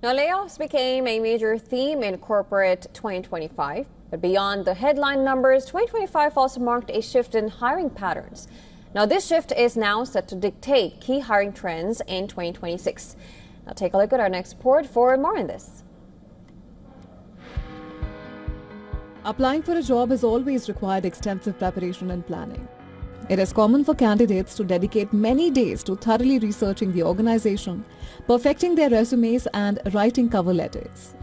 Now, layoffs became a major theme in corporate 2025. But beyond the headline numbers, 2025 also marked a shift in hiring patterns. Now, this shift is now set to dictate key hiring trends in 2026. Now, take a look at our next report for more on this. Applying for a job has always required extensive preparation and planning. It is common for candidates to dedicate many days to thoroughly researching the organization, perfecting their resumes, and writing cover letters.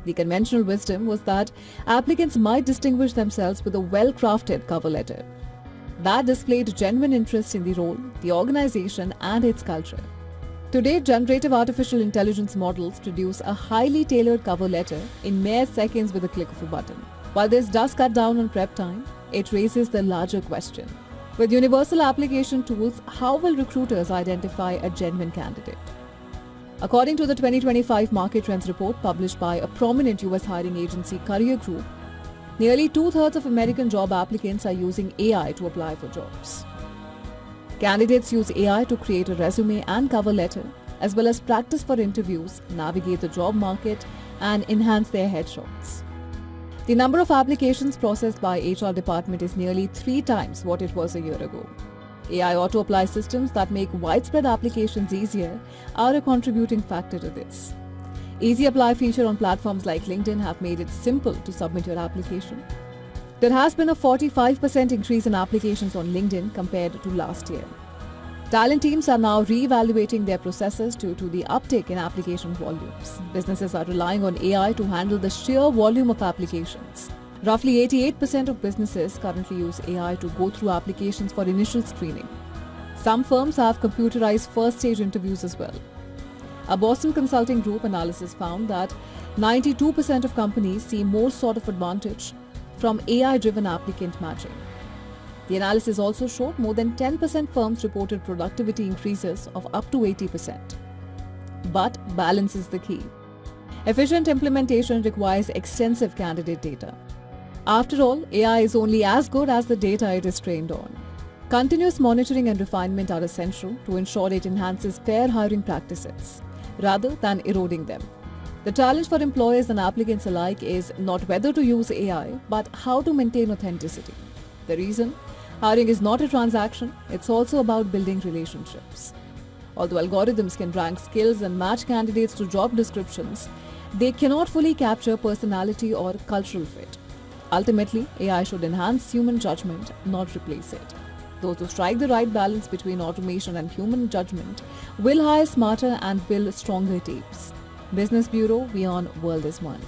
The conventional wisdom was that applicants might distinguish themselves with a well-crafted cover letter that displayed genuine interest in the role, the organization, and its culture. Today, generative artificial intelligence models produce a highly tailored cover letter in mere seconds with a click of a button. While this does cut down on prep time, it raises the larger question. With universal application tools, how will recruiters identify a genuine candidate? According to the 2025 Market Trends report published by a prominent US hiring agency, Career Group, nearly 2/3 of American job applicants are using AI to apply for jobs. Candidates use AI to create a resume and cover letter, as well as practice for interviews, navigate the job market, and enhance their headshots. The number of applications processed by HR department is nearly 3 times what it was a year ago. AI auto-apply systems that make widespread applications easier are a contributing factor to this. Easy Apply feature on platforms like LinkedIn have made it simple to submit your application. There has been a 45% increase in applications on LinkedIn compared to last year. Talent teams are now re-evaluating their processes due to the uptick in application volumes. Businesses are relying on AI to handle the sheer volume of applications. Roughly 88% of businesses currently use AI to go through applications for initial screening. Some firms have computerized first-stage interviews as well. A Boston Consulting Group analysis found that 92% of companies see more sort of advantage from AI-driven applicant matching. The analysis also showed more than 10% firms reported productivity increases of up to 80%. But balance is the key. Efficient implementation requires extensive candidate data. After all, AI is only as good as the data it is trained on. Continuous monitoring and refinement are essential to ensure it enhances fair hiring practices, rather than eroding them. The challenge for employers and applicants alike is not whether to use AI, but how to maintain authenticity. The reason? Hiring is not a transaction, it's also about building relationships. Although algorithms can rank skills and match candidates to job descriptions, they cannot fully capture personality or cultural fit. Ultimately, AI should enhance human judgment, not replace it. Those who strike the right balance between automation and human judgment will hire smarter and build stronger teams. Business Bureau, WION, World is One.